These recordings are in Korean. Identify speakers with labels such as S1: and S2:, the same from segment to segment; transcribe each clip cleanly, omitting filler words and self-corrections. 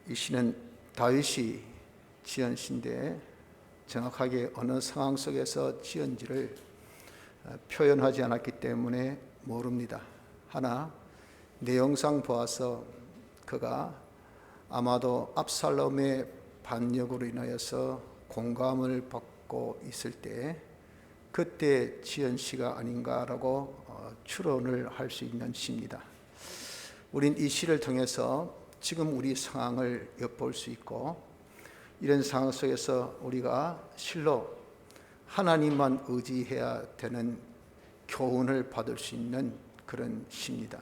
S1: 이 시는 다윗이 지은 시인데 정확하게 어느 상황 속에서 지은지를 표현하지 않았기 때문에 모릅니다. 하나 내용상 보아서 그가 아마도 압살롬의 반역으로 인하여서 공감을 받고 있을 때 그때 지은 시가 아닌가라고 추론을 할 수 있는 시입니다. 우린 이 시를 통해서 지금 우리 상황을 엿볼 수 있고 이런 상황 속에서 우리가 실로 하나님만 의지해야 되는 교훈을 받을 수 있는 그런 시입니다.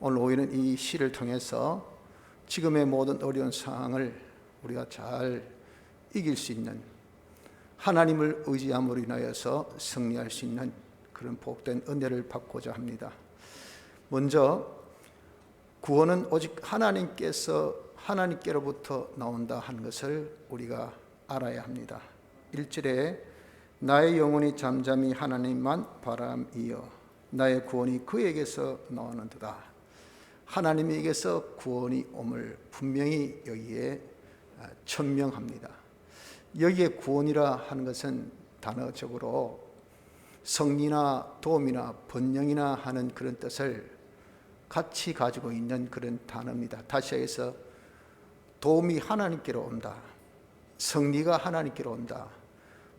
S1: 오늘 오후에는 이 시를 통해서 지금의 모든 어려운 상황을 우리가 잘 이길 수 있는, 하나님을 의지함으로 인하여서 승리할 수 있는 그런 복된 은혜를 받고자 합니다. 먼저 구원은 오직 하나님께로부터 나온다 하는 것을 우리가 알아야 합니다. 1절에 나의 영혼이 잠잠히 하나님만 바람이여 나의 구원이 그에게서 나오는도다. 하나님에게서 구원이 옴을 분명히 여기에 천명합니다. 여기에 구원이라 하는 것은 단어적으로 승리나 도움이나 번영이나 하는 그런 뜻을 같이 가지고 있는 그런 단어입니다. 다시 해서 도움이 하나님께로 온다, 승리가 하나님께로 온다,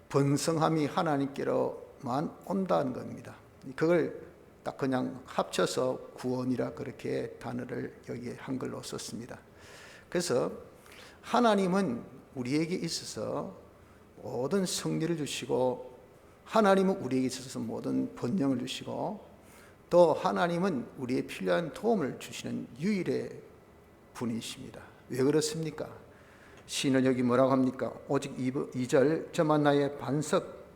S1: 번성함이 하나님께로만 온다는 겁니다. 그걸 딱 그냥 합쳐서 구원이라 그렇게 단어를 여기에 한글로 썼습니다. 그래서 하나님은 우리에게 있어서 모든 승리를 주시고, 하나님은 우리에게 있어서 모든 번영을 주시고, 또 하나님은 우리의 필요한 도움을 주시는 유일의 분이십니다. 왜 그렇습니까? 시는 여기 뭐라고 합니까? 오직 2절 저만 나의 반석,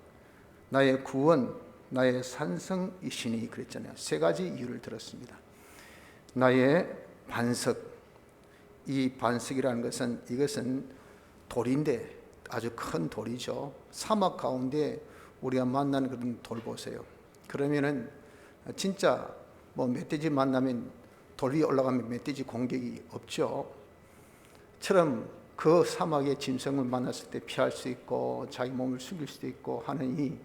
S1: 나의 구원, 나의 산성이시니 그랬잖아요. 세 가지 이유를 들었습니다. 나의 반석, 이 반석이라는 것은 이것은 돌인데 아주 큰 돌이죠. 사막 가운데 우리가 만나는 그런 돌 보세요. 그러면은 진짜 뭐 멧돼지 만나면 돌 위에 올라가면 멧돼지 공격이 없죠. 처럼 그 사막의 짐승을 만났을 때 피할 수 있고 자기 몸을 숨길 수도 있고 하는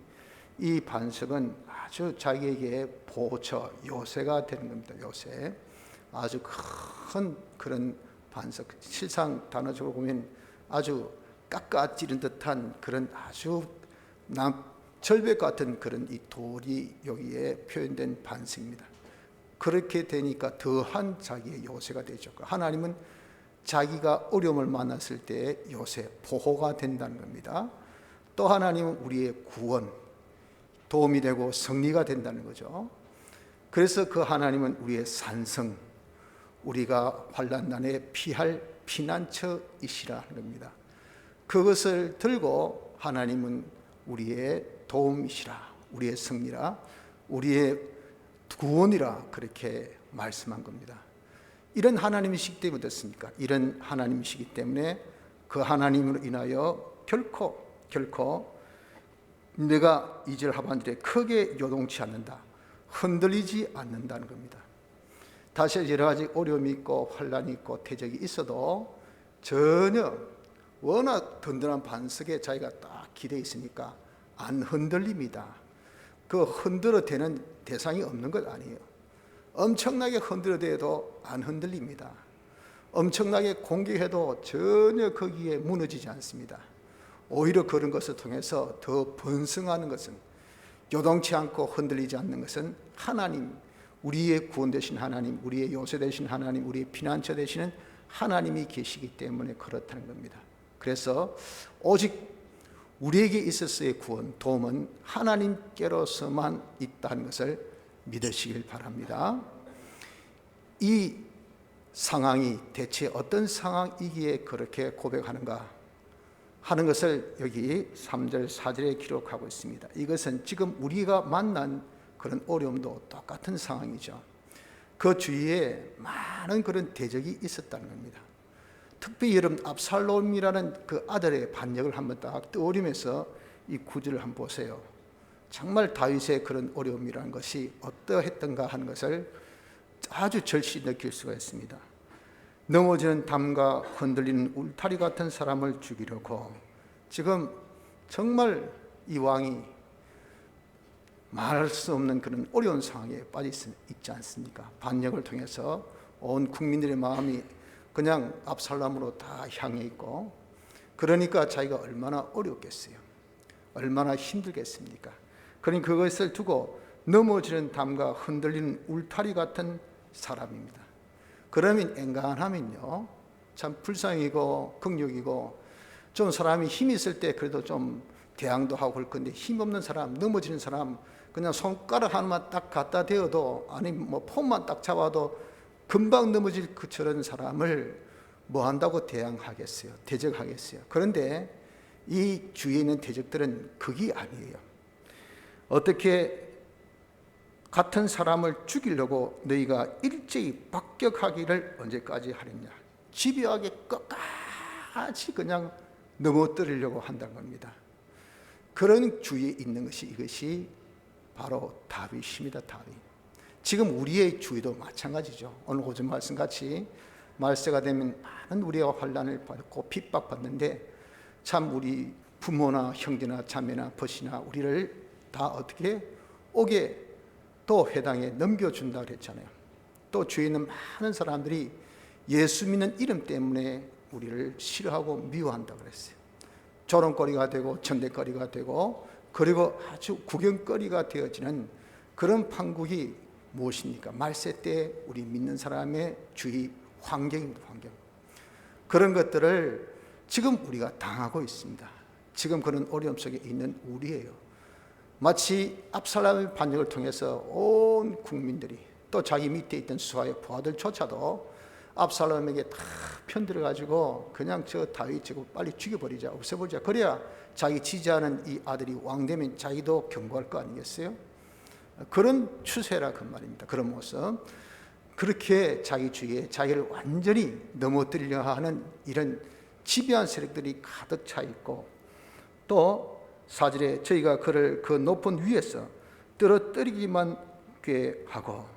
S1: 이 반석은 아주 자기에게 보호처, 요새가 되는 겁니다. 요새. 아주 큰 그런 반석. 실상 단어적으로 보면 아주 깎아찌른 듯한 그런 아주 절벽 같은 그런 이 돌이 여기에 표현된 반석입니다. 그렇게 되니까 더한 자기의 요새가 되죠. 하나님은 자기가 어려움을 만났을 때 요새, 보호가 된다는 겁니다. 또 하나님은 우리의 구원, 도움이 되고 승리가 된다는 거죠. 그래서 그 하나님은 우리의 산성, 우리가 환난난에 피할 피난처이시라는 겁니다. 그것을 들고 하나님은 우리의 도움이시라, 우리의 승리라, 우리의 구원이라 그렇게 말씀한 겁니다. 이런 하나님이시기 때문에 어떻습니까? 이런 하나님이시기 때문에 그 하나님으로 인하여 결코 내가 2절 하반절에 크게 요동치 않는다, 흔들리지 않는다는 겁니다. 다시 여러 가지 어려움이 있고 환난이 있고 대적이 있어도 전혀 워낙 든든한 반석에 자기가 딱 기대어 있으니까 안 흔들립니다. 그 흔들어대는 대상이 없는 것 아니에요. 엄청나게 흔들어대도 안 흔들립니다. 엄청나게 공격해도 전혀 거기에 무너지지 않습니다. 오히려 그런 것을 통해서 더 번성하는 것은, 요동치 않고 흔들리지 않는 것은 하나님, 우리의 구원 되신 하나님, 우리의 요새 되신 하나님, 우리의 피난처 되시는 하나님이 계시기 때문에 그렇다는 겁니다. 그래서 오직 우리에게 있어서의 구원, 도움은 하나님께로서만 있다는 것을 믿으시길 바랍니다. 이 상황이 대체 어떤 상황이기에 그렇게 고백하는가 하는 것을 여기 3절, 4절에 기록하고 있습니다. 이것은 지금 우리가 만난 그런 어려움도 똑같은 상황이죠. 그 주위에 많은 그런 대적이 있었다는 겁니다. 특별히 여러분 압살롬이라는 그 아들의 반역을 한번 딱 떠올리면서 이 구절을 한번 보세요. 정말 다윗의 그런 어려움이라는 것이 어떠했던가 하는 것을 아주 절실히 느낄 수가 있습니다. 넘어지는 담과 흔들리는 울타리 같은 사람을 죽이려고 지금 정말 이 왕이 말할 수 없는 그런 어려운 상황에 빠져 있지 않습니까? 반역을 통해서 온 국민들의 마음이 그냥 압살롬으로 다 향해 있고, 그러니까 자기가 얼마나 어렵겠어요. 얼마나 힘들겠습니까? 그러니 그것을 두고 넘어지는 담과 흔들리는 울타리 같은 사람입니다. 그러면 엔간하면요, 참 불쌍이고 극력이고, 좀 사람이 힘이 있을 때 그래도 좀 대항도 하고 그럴 건데, 힘없는 사람, 넘어지는 사람, 그냥 손가락 하나만 딱 갖다 대어도, 아니 뭐 폼만 딱 잡아도 금방 넘어질 저런 사람을 뭐 한다고 대항하겠어요? 대적하겠어요? 그런데 이 주위에 있는 대적들은 그게 아니에요. 어떻게 같은 사람을 죽이려고 너희가 일제히 박격하기를 언제까지 하느냐? 집요하게 끝까지 그냥 넘어뜨리려고 한다는 겁니다. 그런 주위에 있는 것이 이것이 바로 다윗입니다. 다윗. 지금 우리의 주위도 마찬가지죠. 오늘 오전 말씀 같이 말세가 되면 많은 우리가 환난을 받고 핍박받는데, 참 우리 부모나 형제나 자매나 벗이나 우리를 다 어떻게 옥에 또 회당에 넘겨준다 그랬잖아요. 또 주위에 있는 많은 사람들이 예수 믿는 이름 때문에 우리를 싫어하고 미워한다 그랬어요. 조롱거리가 되고 천대거리가 되고, 그리고 아주 구경거리가 되어지는 그런 판국이 무엇입니까? 말세 때 우리 믿는 사람의 주위 환경입니다. 환경. 그런 것들을 지금 우리가 당하고 있습니다. 지금 그런 어려움 속에 있는 우리예요. 마치 압살롬의 반역을 통해서 온 국민들이, 또 자기 밑에 있던 수하의 부하들조차도 압살롬에게 다 편들어가지고 그냥 저 다윗 저거 빨리 죽여버리자, 없애버리자, 그래야 자기 지지하는 이 아들이 왕 되면 자기도 경고할 거 아니겠어요? 그런 추세라 그 말입니다. 그런 모습, 그렇게 자기 주위에 자기를 완전히 넘어뜨리려 하는 이런 지배한 세력들이 가득 차 있고, 또 4절에 저희가 그를 그 높은 위에서 떨어뜨리기만 하고,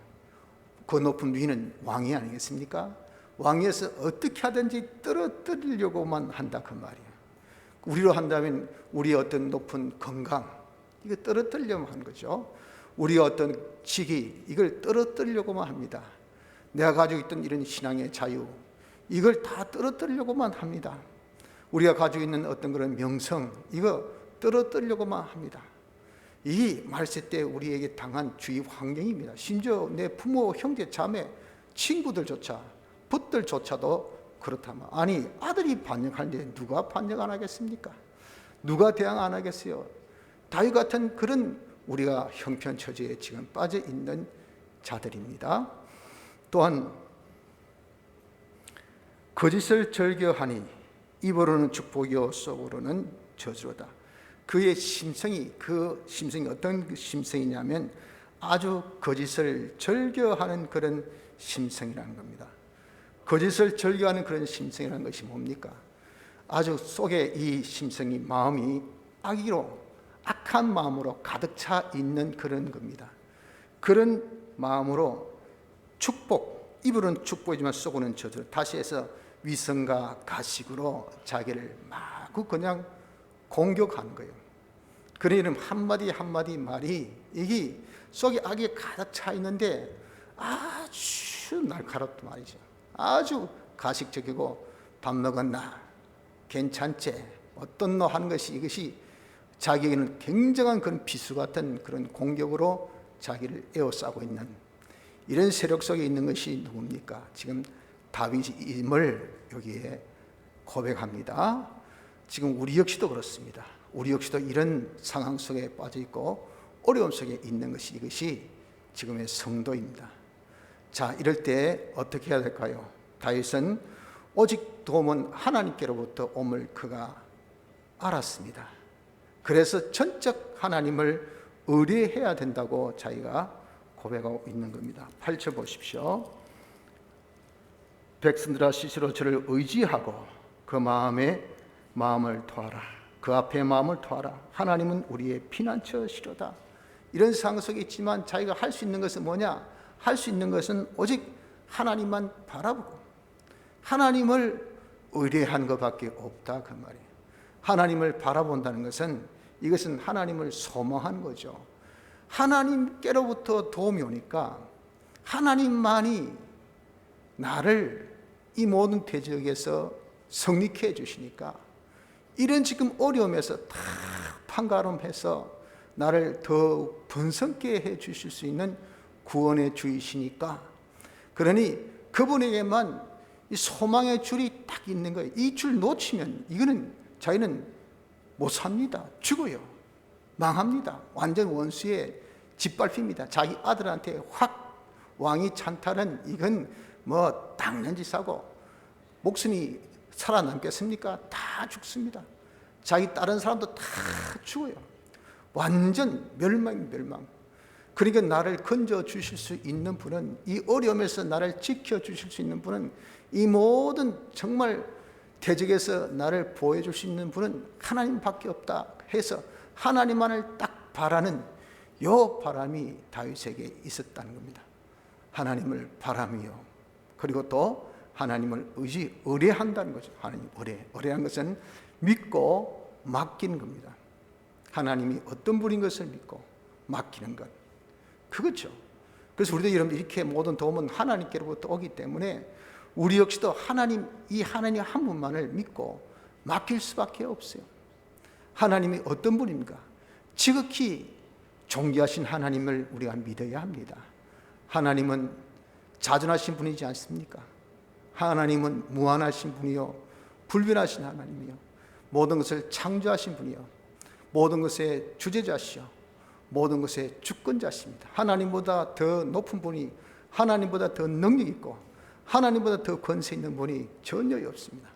S1: 그 높은 위는 왕이 아니겠습니까? 왕위에서 어떻게 하든지 떨어뜨리려고만 한다 그 말이에요. 우리로 한다면 우리의 어떤 높은 건강, 이거 떨어뜨리려고 하는 거죠. 우리의 어떤 직위, 이걸 떨어뜨리려고만 합니다. 내가 가지고 있던 이런 신앙의 자유, 이걸 다 떨어뜨리려고만 합니다. 우리가 가지고 있는 어떤 그런 명성, 이거 떨어뜨리려고만 합니다. 이 말세 때 우리에게 당한 주위 환경입니다. 심지어 내 부모, 형제, 자매, 친구들조차, 붓들조차도 그렇다면, 아니 아들이 반역하는데 누가 반역 안 하겠습니까? 누가 대항 안 하겠어요? 다윗 같은 그런 우리가 형편처지에 지금 빠져 있는 자들입니다. 또한 거짓을 즐겨하니 입으로는 축복이요 속으로는 저주로다. 그의 심성이, 그 심성이 어떤 심성이냐면 아주 거짓을 즐겨하는 그런 심성이라는 겁니다. 거짓을 즐겨하는 그런 심성이라는 것이 뭡니까? 아주 속에 이 심성이, 마음이 악의로, 악한 마음으로 가득 차 있는 그런 겁니다. 그런 마음으로 축복, 입으로는 축복이지만 속으로는 저주, 다시 해서 위선과 가식으로 자기를 마구 그냥 공격하는 거예요. 그런 이름 한마디 한마디 말이, 이게 속에 악이 가득 차 있는데 아주 날카롭단 말이죠. 아주 가식적이고, 밥 먹었나? 괜찮지? 어떤 너 하는 것이, 이것이 자기에게는 굉장한 그런 비수 같은 그런 공격으로 자기를 에워싸고 있는 이런 세력 속에 있는 것이 누굽니까? 지금 다윗임을 여기에 고백합니다. 지금 우리 역시도 그렇습니다. 우리 역시도 이런 상황 속에 빠져 있고 어려움 속에 있는 것이, 이것이 지금의 성도입니다. 자, 이럴 때 어떻게 해야 될까요? 다윗은 오직 도움은 하나님께로부터 옴을 그가 알았습니다. 그래서 전적 하나님을 의뢰해야 된다고 자기가 고백하고 있는 겁니다. 8절 보십시오. 백성들아 스스로 저를 의지하고 그 마음에 마음을 토하라. 그 앞에 마음을 토하라. 하나님은 우리의 피난처시로다. 이런 상황 속에 있지만 자기가 할 수 있는 것은 뭐냐? 할 수 있는 것은 오직 하나님만 바라보고, 하나님을 의뢰한 것밖에 없다 그 말이에요. 하나님을 바라본다는 것은 이것은 하나님을 소망하는 거죠. 하나님께로부터 도움이 오니까 하나님만이 나를 이 모든 대적에서 성립케 해주시니까 이런 지금 어려움에서 다 판가름해서 나를 더 번성케 해주실 수 있는 구원의 주이시니까, 그러니 그분에게만 이 소망의 줄이 딱 있는 거예요. 이 줄 놓치면 이거는 자기는 못 삽니다. 죽어요. 망합니다. 완전 원수의 짓밟힙니다. 자기 아들한테 확 왕이 찬탈은 이건 뭐 당연지사고, 목숨이 살아남겠습니까? 다 죽습니다. 자기 다른 사람도 다 죽어요. 완전 멸망. 그러니까 나를 건져 주실 수 있는 분은, 이 어려움에서 나를 지켜 주실 수 있는 분은, 이 모든 정말 대적에서 나를 보호해 줄 수 있는 분은 하나님밖에 없다 해서 하나님만을 딱 바라는 요 바람이 다윗에게 있었다는 겁니다. 하나님을 바라며, 그리고 또 하나님을 의뢰한다는 거죠. 하나님 의뢰한 것은 믿고 맡기는 겁니다. 하나님이 어떤 분인 것을 믿고 맡기는 것, 그거죠. 그래서 우리도 여러분 이렇게 모든 도움은 하나님께로부터 오기 때문에 우리 역시도 이 하나님 한 분만을 믿고 맡길 수밖에 없어요. 하나님이 어떤 분입니까? 지극히 존귀하신 하나님을 우리가 믿어야 합니다. 하나님은 자존하신 분이지 않습니까? 하나님은 무한하신 분이요, 불변하신 하나님이요, 모든 것을 창조하신 분이요, 모든 것의 주재자시요, 모든 것의 주권자십니다. 하나님보다 더 높은 분이, 하나님보다 더 능력 있고 하나님보다 더 권세 있는 분이 전혀 없습니다.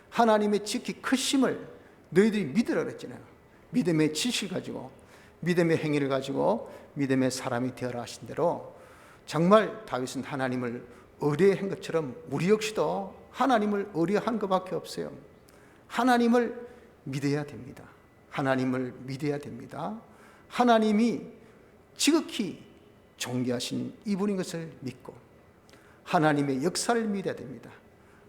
S1: 하나님의 지극히 크심을 너희들이 믿으라 그랬잖아요. 믿음의 지식을 가지고, 믿음의 행위를 가지고 믿음의 사람이 되어라 하신 대로, 정말 다윗은 하나님을 의뢰한 것처럼 우리 역시도 하나님을 의뢰한 것밖에 없어요. 하나님을 믿어야 됩니다. 하나님을 믿어야 됩니다. 하나님이 지극히 존귀하신 이분인 것을 믿고 하나님의 역사를 믿어야 됩니다.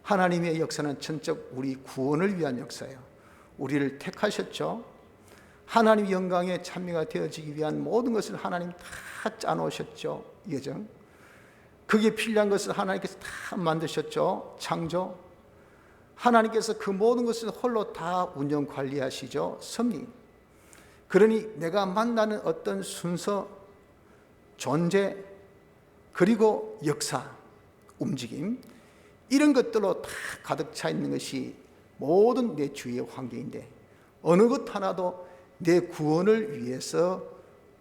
S1: 하나님의 역사는 전적 우리 구원을 위한 역사예요. 우리를 택하셨죠. 하나님 영광의 찬미가 되어지기 위한 모든 것을 하나님 다 짜놓으셨죠. 예정. 그게 필요한 것을 하나님께서 다 만드셨죠. 창조. 하나님께서 그 모든 것을 홀로 다 운영 관리하시죠. 섭리. 그러니 내가 만나는 어떤 순서, 존재, 그리고 역사, 움직임, 이런 것들로 다 가득 차 있는 것이 모든 내 주위의 환경인데, 어느 것 하나도 내 구원을 위해서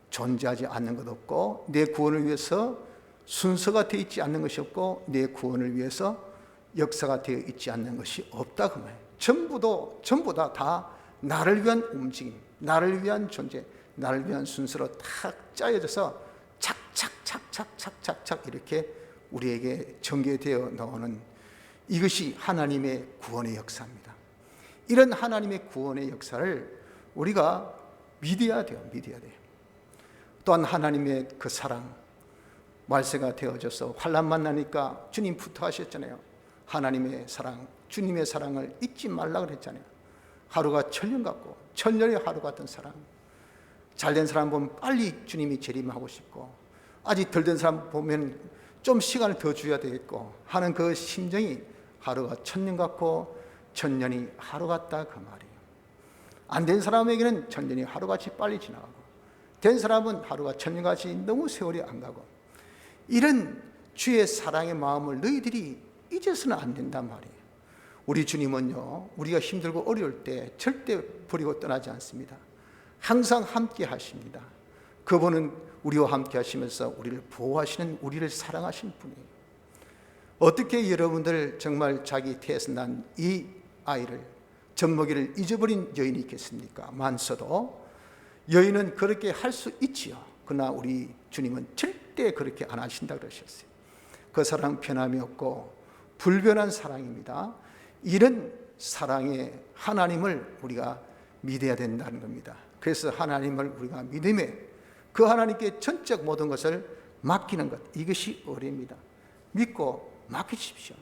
S1: 존재하지 않는 것 없고, 내 구원을 위해서 순서가 되어 있지 않는 것이 없고, 내 구원을 위해서 역사가 되어 있지 않는 것이 없다 그 말이에요. 전부 다 나를 위한 움직임, 나를 위한 존재, 나를 위한 순서로 탁 짜여져서 착착 이렇게 우리에게 전개되어 나오는, 이것이 하나님의 구원의 역사입니다. 이런 하나님의 구원의 역사를 우리가 믿어야 돼요. 또한 하나님의 그 사랑, 말세가 되어져서 환난 만나니까 주님 부탁하셨잖아요. 하나님의 사랑, 주님의 사랑을 잊지 말라 그랬잖아요. 하루가 천년 같고 천년이 하루 같은 사랑. 잘된 사람 보면 빨리 주님이 재림하고 싶고, 아직 덜 된 사람 보면 좀 시간을 더 줘야 되겠고 하는 그 심정이 하루가 천년 같고 천년이 하루 같다 그 말이에요. 안 된 사람에게는 천년이 하루같이 빨리 지나가고, 된 사람은 하루가 천년같이 너무 세월이 안 가고, 이런 주의 사랑의 마음을 너희들이 잊어서는 안 된단 말이에요. 우리 주님은요, 우리가 힘들고 어려울 때 절대 버리고 떠나지 않습니다. 항상 함께 하십니다. 그분은 우리와 함께 하시면서 우리를 보호하시는, 우리를 사랑하시는 분이에요. 어떻게 여러분들 정말 자기 태에서 난 이 아이를, 젖먹이를 잊어버린 여인이 있겠습니까? 많소도 여인은 그렇게 할 수 있지요. 그러나 우리 주님은 절대 그렇게 안 하신다 그러셨어요. 그 사랑 변함이 없고 불변한 사랑입니다. 이런 사랑의 하나님을 우리가 믿어야 된다는 겁니다. 그래서 하나님을 우리가 믿음에, 그 하나님께 전적 모든 것을 맡기는 것, 이것이 의뢰입니다. 믿고 맡기십시오.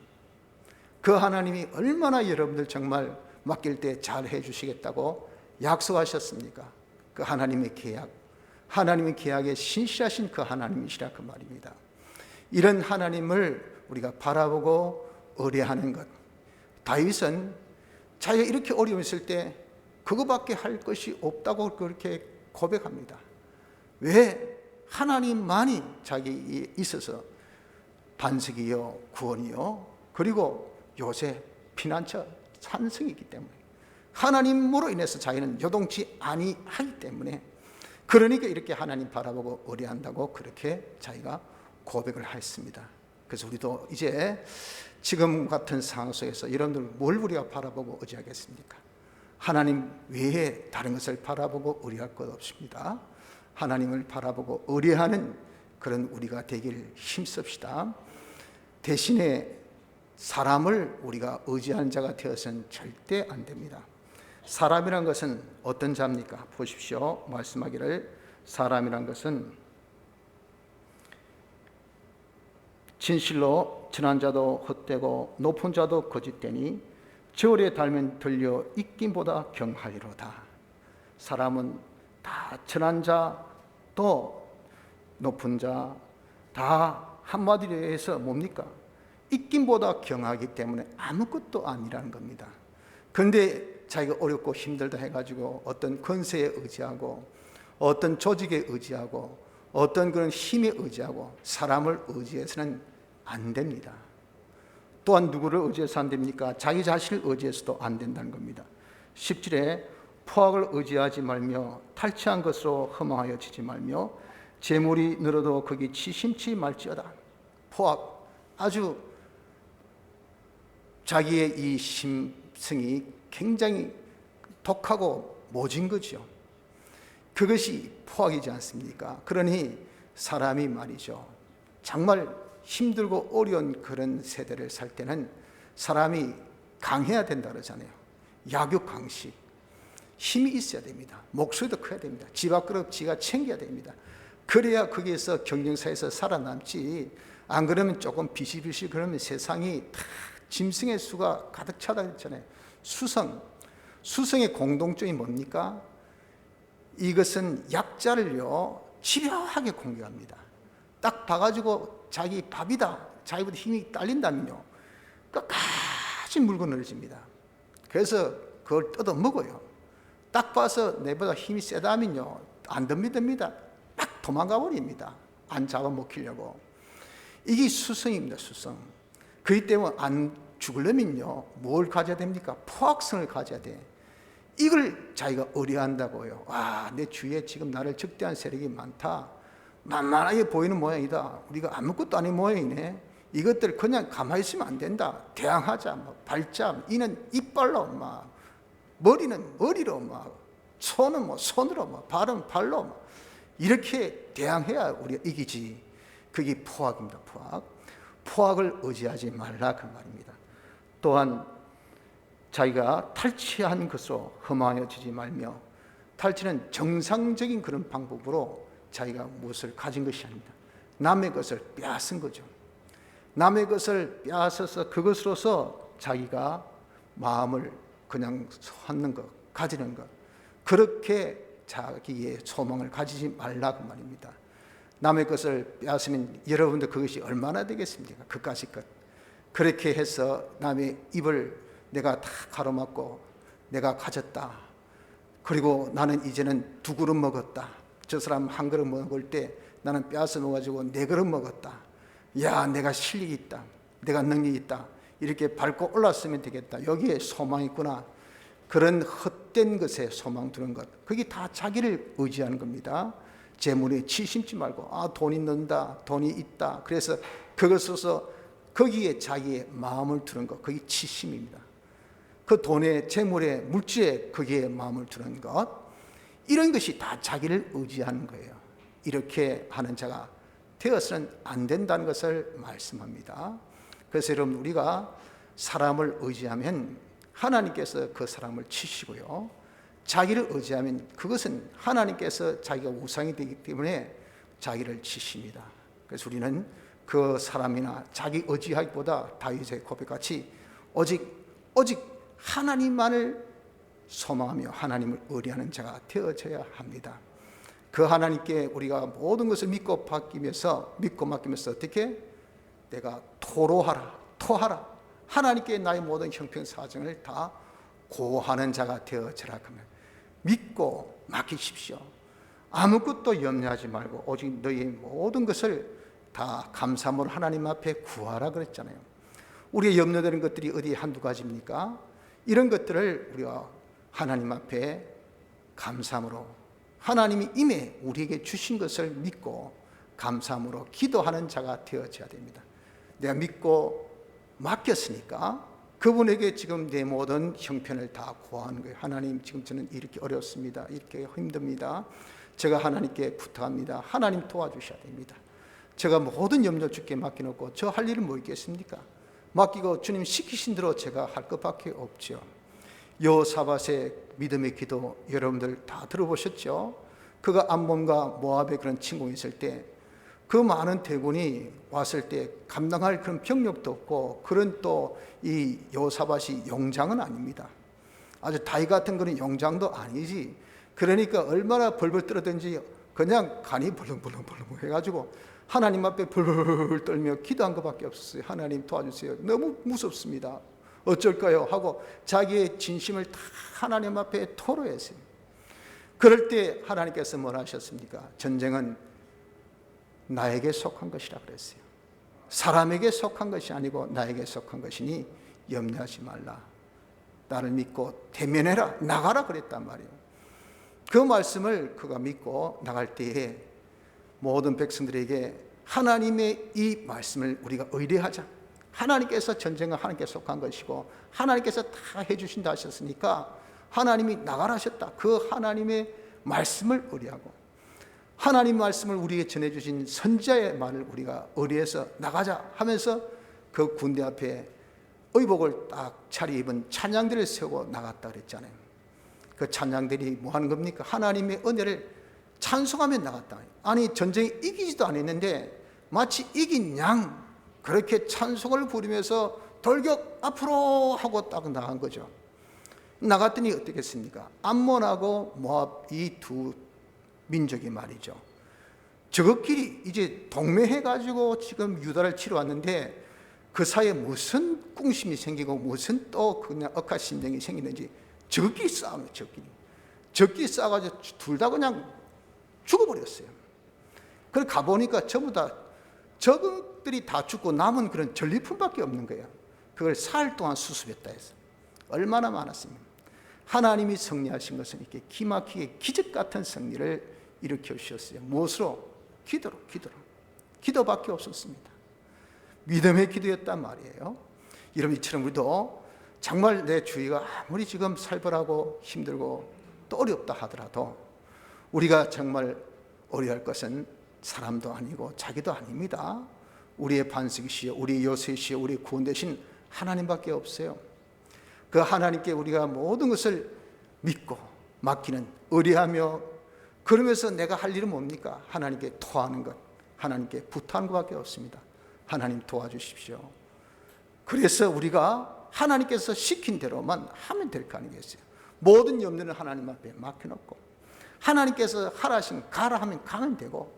S1: 그 하나님이 얼마나 여러분들 정말 맡길 때 잘 해주시겠다고 약속하셨습니까? 그 하나님의 계약, 하나님의 계약에 신실하신 그 하나님이시라 그 말입니다. 이런 하나님을 우리가 바라보고 의뢰하는 것. 다윗은 자기가 이렇게 어려움이 있을 때 그거밖에 할 것이 없다고 그렇게 고백합니다. 왜? 하나님만이 자기에 있어서 반석이요 구원이요 그리고 요새 피난처 산성이기 때문에 하나님으로 인해서 자기는 요동치 아니하기 때문에 그러니까 이렇게 하나님 바라보고 의뢰한다고 그렇게 자기가 고백을 했습니다. 그래서 우리도 이제 지금 같은 상황 속에서 여러분들 뭘 우리가 바라보고 의지하겠습니까? 하나님 외에 다른 것을 바라보고 의뢰할 것 없습니다. 하나님을 바라보고 의뢰하는 그런 우리가 되길 힘씁시다. 대신에 사람을 우리가 의지하는 자가 되어서는 절대 안 됩니다. 사람이란 것은 어떤 자입니까? 보십시오. 말씀하기를 사람이란 것은 진실로 천한 자도 헛되고 높은 자도 거짓되니 저울에 달면 들려 익김보다 경하리로다. 사람은 다 천한 자 또 높은 자 다 한마디로 해서 뭡니까? 익김보다 경하기 때문에 아무것도 아니라는 겁니다. 그런데 자기가 어렵고 힘들다 해가지고 어떤 권세에 의지하고 어떤 조직에 의지하고 어떤 그런 힘에 의지하고 사람을 의지해서는 안 됩니다. 또한 누구를 의지해서 안 됩니까? 자기 자신을 의지해서도 안 된다는 겁니다. 10절에 포악을 의지하지 말며 탈취한 것으로 허망하여 지지 말며 재물이 늘어도 거기 치심치 말지어다. 포악, 아주 자기의 이 심성이 굉장히 독하고 모진 거죠. 그것이 포악이지 않습니까? 그러니 사람이 말이죠, 정말 힘들고 어려운 그런 세대를 살 때는 사람이 강해야 된다 그러잖아요. 약육 강식, 힘이 있어야 됩니다. 목소리도 커야 됩니다. 집 앞그릇 지가 챙겨야 됩니다. 그래야 거기에서 경쟁사에서 살아남지. 안 그러면 조금 비실비실 그러면 세상이 다 짐승의 수가 가득 차다 했잖아요. 수성의 공동점이 뭡니까? 이것은 약자를요 집요하게 공격합니다. 딱 봐가지고 자기 밥이다, 자기보다 힘이 딸린다면요 끝까지 물고 늘어집니다. 그래서 그걸 뜯어 먹어요. 딱 봐서 내보다 힘이 세다면요 안 덤비듭니다. 딱 도망가 버립니다. 안 잡아먹히려고. 이게 수성입니다. 수성. 그렇기 때문에 안 죽으려면요 뭘 가져야 됩니까? 포악성을 가져야 돼. 이걸 자기가 의뢰한다고요. 와, 내 주위에 지금 나를 적대한 세력이 많다, 만만하게 보이는 모양이다, 우리가 아무것도 아닌 모양이네, 이것들 그냥 가만히 있으면 안 된다, 대항하자, 발자, 이는 이빨로, 머리는 머리로, 손은 손으로, 발은 발로, 이렇게 대항해야 우리가 이기지. 그게 포악입니다. 포악을 의지하지 말라 그 말입니다. 또한 자기가 탈취한 것으로 흠하여지지 말며, 탈취는 정상적인 그런 방법으로 자기가 무엇을 가진 것이 아닙니다. 남의 것을 빼앗은 거죠. 남의 것을 빼앗아서 그것으로서 자기가 마음을 그냥 쏟는 것, 가지는 것, 그렇게 자기의 소망을 가지지 말라 그 말입니다. 남의 것을 빼앗으면 여러분들 그것이 얼마나 되겠습니까? 그까짓 것. 그렇게 해서 남의 입을 내가 다 가로막고 내가 가졌다, 그리고 나는 이제는 2그릇 먹었다, 저 사람 1그릇 먹을 때 나는 빼앗아 먹어가지고 4그릇 먹었다, 야 내가 실력이 있다, 내가 능력이 있다, 이렇게 밟고 올랐으면 되겠다, 여기에 소망이 있구나. 그런 헛된 것에 소망 두는 것, 그게 다 자기를 의지하는 겁니다. 재물에 치심지 말고 돈이 는다, 돈이 있다, 그래서 그것에서 거기에 자기의 마음을 두는 것, 그게 치심입니다. 그 돈에, 재물에, 물질에 거기에 마음을 두는 것, 이런 것이 다 자기를 의지하는 거예요. 이렇게 하는 자가 되어서는 안 된다는 것을 말씀합니다. 그래서 여러분, 우리가 사람을 의지하면 하나님께서 그 사람을 치시고요, 자기를 의지하면 그것은 하나님께서 자기가 우상이 되기 때문에 자기를 치십니다. 그래서 우리는 그 사람이나 자기 의지하기보다 다윗의 고백같이 오직 하나님만을 소망하며 하나님을 의뢰하는 자가 되어져야 합니다. 그 하나님께 우리가 모든 것을 믿고 맡기면서 어떻게? 내가 토하라. 하나님께 나의 모든 형편사정을 다 고하는 자가 되어져라 하면 믿고 맡기십시오. 아무것도 염려하지 말고 오직 너희의 모든 것을 다 감사함으로 하나님 앞에 구하라 그랬잖아요. 우리의 염려되는 것들이 어디 한두 가지입니까? 이런 것들을 우리가 하나님 앞에 감사함으로 하나님이 이미 우리에게 주신 것을 믿고 감사함으로 기도하는 자가 되어져야 됩니다. 내가 믿고 맡겼으니까 그분에게 지금 내 모든 형편을 다 고하는 거예요. 하나님, 지금 저는 이렇게 어렵습니다. 이렇게 힘듭니다. 제가 하나님께 부탁합니다. 하나님 도와주셔야 됩니다. 제가 모든 염려 주께 맡겨놓고 저 할 일은 뭐 있겠습니까? 맡기고 주님 시키신 대로 제가 할 것밖에 없죠. 여호사밧의 믿음의 기도 여러분들 다 들어보셨죠? 그가 암몬과 모압의 그런 침공이 있을 때 그 많은 대군이 왔을 때 감당할 그런 병력도 없고, 그런 또 이 여호사밧이 용장은 아닙니다. 아주 다이 같은 그런 용장도 아니지. 그러니까 얼마나 벌벌 떨었든지 그냥 간이 벌렁벌렁 해가지고 하나님 앞에 벌벌 떨며 기도한 것밖에 없었어요. 하나님 도와주세요. 너무 무섭습니다. 어쩔까요? 하고 자기의 진심을 다 하나님 앞에 토로했어요. 그럴 때 하나님께서 뭘 하셨습니까? 전쟁은 나에게 속한 것이라 그랬어요. 사람에게 속한 것이 아니고 나에게 속한 것이니 염려하지 말라. 나를 믿고 대면해라. 나가라 그랬단 말이에요. 그 말씀을 그가 믿고 나갈 때에 모든 백성들에게 하나님의 이 말씀을 우리가 의뢰하자. 하나님께서 전쟁은 하나님께 속한 것이고 하나님께서 다 해주신다 하셨으니까 하나님이 나가라 하셨다. 그 하나님의 말씀을 의뢰하고 하나님 말씀을 우리에게 전해주신 선지자의 말을 우리가 의뢰해서 나가자 하면서 그 군대 앞에 의복을 딱 차려입은 찬양들을 세우고 나갔다 그랬잖아요. 그 찬양들이 뭐 하는 겁니까? 하나님의 은혜를 찬송하며 나갔다. 아니 전쟁이 이기지도 않았는데 마치 이긴 양 그렇게 찬송을 부르면서 돌격 앞으로 하고 딱 나간 거죠. 나갔더니 어떻겠습니까? 암몬하고 모압 이 두 민족이 말이죠. 저것끼리 이제 동맹해가지고 지금 유다를 치러 왔는데 그 사이에 무슨 꿍심이 생기고 무슨 또 그냥 억하심정이 생기는지 저끼리 싸워요. 저끼리 싸워가지고 둘 다 그냥 죽어버렸어요. 그래 가보니까 전부 다 저것들이 다 죽고 남은 그런 전리품밖에 없는 거예요. 그걸 사흘 동안 수습했다 해서 얼마나 많았습니까? 하나님이 승리하신 것은 이렇게 기막히게 기적 같은 승리를 일으켜 주셨어요. 무엇으로? 기도밖에 없었습니다. 믿음의 기도였단 말이에요. 여러분 이처럼 우리도 정말 내 주위가 아무리 지금 살벌하고 힘들고 또 어렵다 하더라도 우리가 정말 어려할 것은 사람도 아니고 자기도 아닙니다. 우리의 반석이시여, 우리의 요새시여, 우리의 구원 되신 하나님밖에 없어요. 그 하나님께 우리가 모든 것을 믿고 맡기는, 의뢰하며 그러면서 내가 할 일은 뭡니까? 하나님께 토하는 것, 하나님께 부탁하는 것밖에 없습니다. 하나님 도와주십시오. 그래서 우리가 하나님께서 시킨 대로만 하면 될 거 아니겠어요? 모든 염려는 하나님 앞에 맡겨놓고 하나님께서 하라 하시면 가라 하면 가면 되고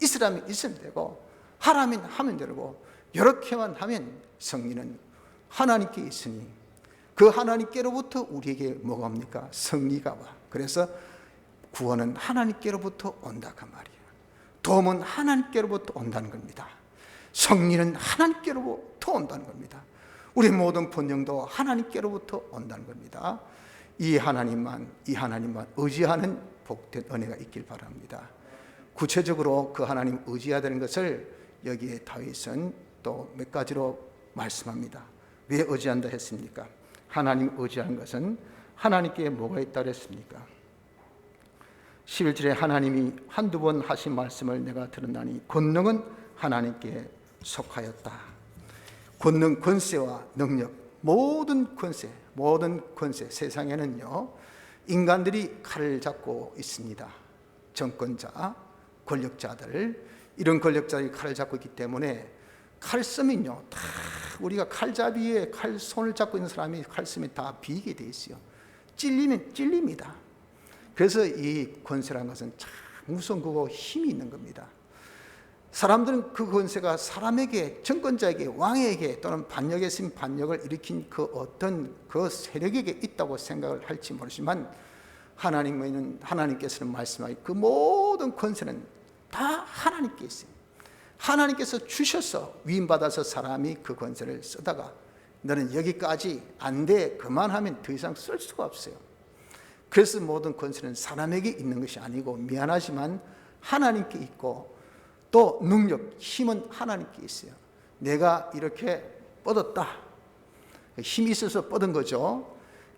S1: 있으라면 있으면 되고 하라면 하면 되고 이렇게만 하면 승리는 하나님께 있으니 그 하나님께로부터 우리에게 뭐가 옵니까? 승리가 와. 그래서 구원은 하나님께로부터 온다 그 말이에요. 도움은 하나님께로부터 온다는 겁니다. 승리는 하나님께로부터 온다는 겁니다. 우리 모든 번영도 하나님께로부터 온다는 겁니다. 이 하나님만 의지하는 복된 은혜가 있길 바랍니다. 구체적으로 그 하나님 의지해야 되는 것을 여기에 다윗은 또 몇 가지로 말씀합니다. 왜 의지한다 했습니까? 하나님 의지하는 것은 하나님께 뭐가 있다 그랬습니까? 11절에 하나님이 한두 번 하신 말씀을 내가 들었나니 권능은 하나님께 속하였다. 권능, 권세와 능력, 모든 권세 세상에는요 인간들이 칼을 잡고 있습니다. 정권자, 권력자들, 이런 권력자들이 칼을 잡고 있기 때문에 칼쓰면요, 다 우리가 칼잡이에 손을 잡고 있는 사람이 칼 쓰면 다 비게 돼 있어요. 찔리면 찔립니다. 그래서 이 권세라는 것은 참 무서운 거고 힘이 있는 겁니다. 사람들은 그 권세가 사람에게, 정권자에게, 왕에게 또는 반역에 있으면 반역을 일으킨 그 어떤 그 세력에게 있다고 생각을 할지 모르지만, 하나님께서는 말씀하기 그 모든 권세는 다 하나님께 있어요. 하나님께서 주셔서 위임받아서 사람이 그 권세를 쓰다가 너는 여기까지 안 돼, 그만하면 더 이상 쓸 수가 없어요. 그래서 모든 권세는 사람에게 있는 것이 아니고, 미안하지만 하나님께 있고, 또 능력, 힘은 하나님께 있어요. 내가 이렇게 뻗었다, 힘이 있어서 뻗은 거죠.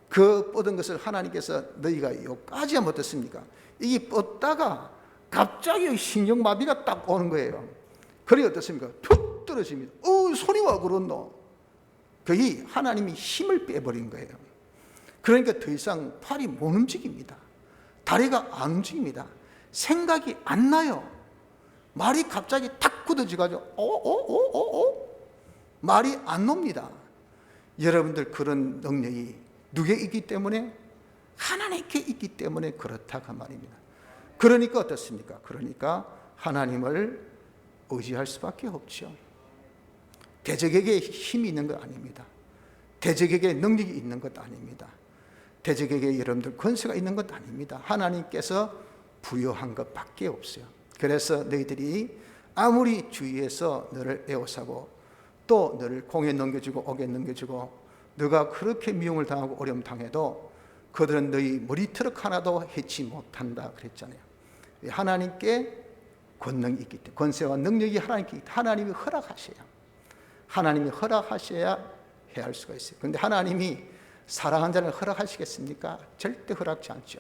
S1: 그 뻗은 것을 하나님께서 너희가 여기까지 하면 어떻습니까? 이게 뻗다가 갑자기 신경마비가 딱 오는 거예요. 그래 어떻습니까? 툭 떨어집니다. 손이 와 그렇노? 그게 하나님이 힘을 빼버린 거예요. 그러니까 더 이상 팔이 못 움직입니다. 다리가 안 움직입니다. 생각이 안 나요. 말이 갑자기 탁 굳어져가지고 말이 안 놉니다. 여러분들 그런 능력이 누구에 있기 때문에? 하나님께 있기 때문에 그렇다고 말입니다. 그러니까 어떻습니까? 그러니까 하나님을 의지할 수밖에 없죠. 대적에게 힘이 있는 것 아닙니다. 대적에게 능력이 있는 것 아닙니다. 대적에게 여러분들 권세가 있는 것 아닙니다. 하나님께서 부여한 것밖에 없어요. 그래서 너희들이 아무리 주위에서 너를 에워싸고 또 너를 공에 넘겨주고 옥에 넘겨주고 너가 그렇게 미움을 당하고 어려움 당해도 그들은 너희 머리털 하나도 해치 못한다 그랬잖아요. 하나님께 권능이 있기 때문에, 권세와 능력이 하나님께 있기 때문에 하나님이 허락하셔야, 하나님이 허락하셔야 해야 할 수가 있어요. 그런데 하나님이 사랑한 자를 허락하시겠습니까? 절대 허락지 않죠.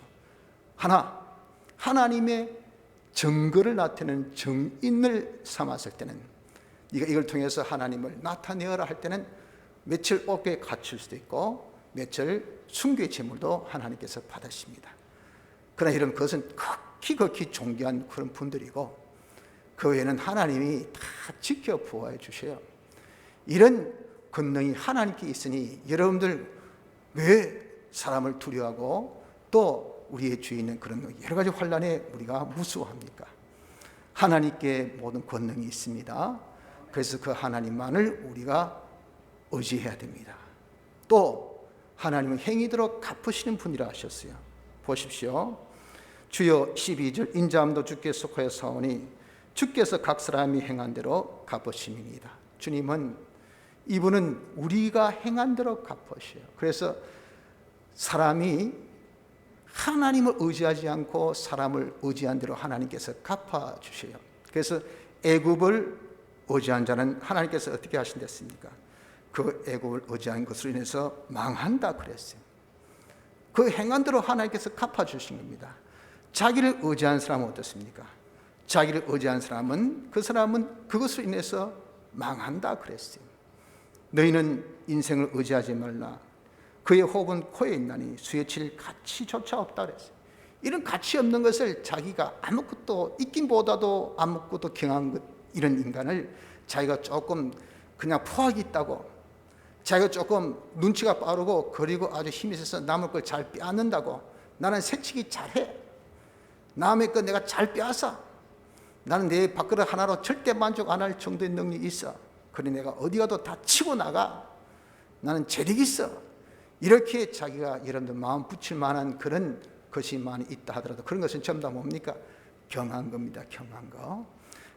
S1: 하나님의 증거를 나타내는 증인을 삼았을 때는, 네가 이걸 통해서 하나님을 나타내어라 할 때는 며칠 옥에 갇힐 수도 있고 며칠 순교의 제물도 하나님께서 받으십니다. 그러나 이런 것은 극히 존귀한 그런 분들이고, 그 외에는 하나님이 다 지켜 보호해 주셔요. 이런 권능이 하나님께 있으니 여러분들 왜 사람을 두려워하고 또 우리의 주위에 있는 그런 여러 가지 환난에 우리가 무서워합니까? 하나님께 모든 권능이 있습니다. 그래서 그 하나님만을 우리가 의지해야 됩니다. 또 하나님은 행위대로 갚으시는 분이라 하셨어요. 보십시오. 주여 12절 인자함도 주께 속하여 사오니 주께서 각 사람이 행한 대로 갚으심이니이다. 주님은, 이분은 우리가 행한 대로 갚으셔요. 그래서 사람이 하나님을 의지하지 않고 사람을 의지한 대로 하나님께서 갚아주셔요. 그래서 애굽을 의지한 자는 하나님께서 어떻게 하신댔습니까? 그 애굽을 의지한 것으로 인해서 망한다 그랬어요. 그 행한 대로 하나님께서 갚아주신 겁니다. 자기를 의지한 사람은 어떻습니까? 자기를 의지한 사람은, 그 사람은 그것으로 인해서 망한다 그랬어요. 너희는 인생을 의지하지 말라. 그의 호흡은 코에 있나니 수에 칠 가치조차 없다 그랬어요. 이런 가치 없는 것을 자기가 아무것도 있긴보다도 아무것도 경한 것, 이런 인간을 자기가 조금 그냥 포악이 있다고, 자기가 조금 눈치가 빠르고 그리고 아주 힘이 있어서 남의 걸 잘 빼앗는다고, 나는 새치기 잘해, 남의 거 내가 잘 빼앗아, 나는 내 밥그릇 하나로 절대 만족 안 할 정도의 능력이 있어, 그래 내가 어디 가도 다 치고 나가, 나는 재력이 있어, 이렇게 자기가 여러분들 마음 붙일 만한 그런 것이 많이 있다 하더라도 그런 것은 전부 다 뭡니까? 경한 겁니다. 경한 거.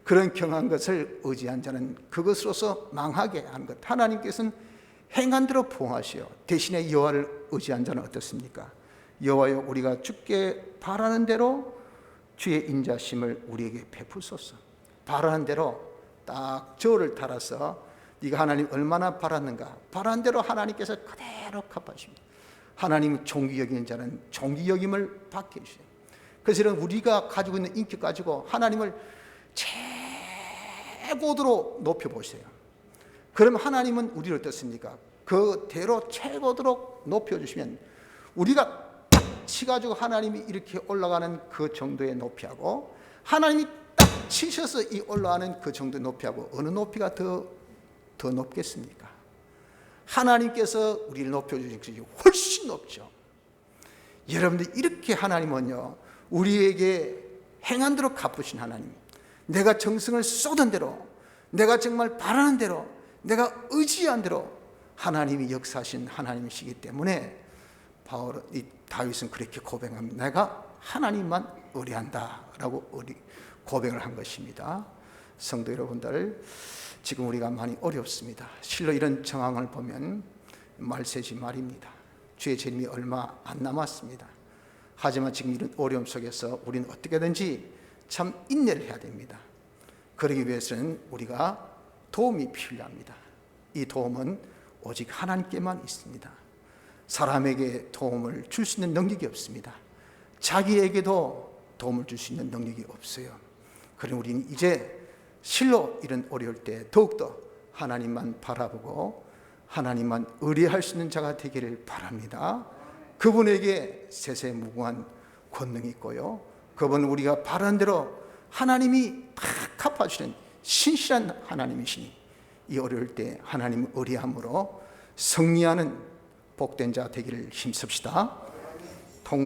S1: 그런 경한 것을 의지한 자는 그것으로서 망하게 하는 것. 하나님께서는 행한 대로 보호하시오. 대신에 여호와를 의지한 자는 어떻습니까? 여호와여, 우리가 주께 바라는 대로 주의 인자심을 우리에게 베푸소서. 바라는 대로 딱 저울을 달아서 네가 하나님 얼마나 바랐는가, 바라는 대로 하나님께서 그대로 갚아주십니다. 하나님은 종기 여기는 자는 종기 여김을 받게 해주세요. 그래서 이런 우리가 가지고 있는 인격 가지고 하나님을 최고도로 높여보세요. 그럼 하나님은 우리를 어떻습니까? 그대로 최고도로 높여주시면 우리가 딱 치가지고 하나님이 이렇게 올라가는 그 정도의 높이하고, 하나님이 딱 치셔서 이 올라가는 그 정도의 높이하고 어느 높이가 더 더 높겠습니까? 하나님께서 우리를 높여주신 것이 훨씬 높죠. 여러분들, 이렇게 하나님은요, 우리에게 행한 대로 갚으신 하나님, 내가 정성을 쏟은 대로, 내가 정말 바라는 대로, 내가 의지한 대로 하나님이 역사하신 하나님이시기 때문에 다윗은 그렇게 고백합니다. 내가 하나님만 의뢰한다라고 고백을 한 것입니다. 성도 여러분들, 지금 우리가 많이 어렵습니다. 실로 이런 정황을 보면 말세지 말입니다. 주의 재림이 얼마 안 남았습니다. 하지만 지금 이런 어려움 속에서 우리는 어떻게든지 참 인내를 해야 됩니다. 그러기 위해서는 우리가 도움이 필요합니다. 이 도움은 오직 하나님께만 있습니다. 사람에게 도움을 줄 수 있는 능력이 없습니다. 자기에게도 도움을 줄 수 있는 능력이 없어요. 그러니 우리는 이제 실로 이런 어려울 때 더욱더 하나님만 바라보고 하나님만 의뢰할 수 있는 자가 되기를 바랍니다. 그분에게 세세무궁한 권능이 있고요, 그분은 우리가 바라는 대로 하나님이 다 갚아주시는 신실한 하나님이시니 이 어려울 때 하나님 의뢰함으로 승리하는 복된 자 되기를 힘씁시다.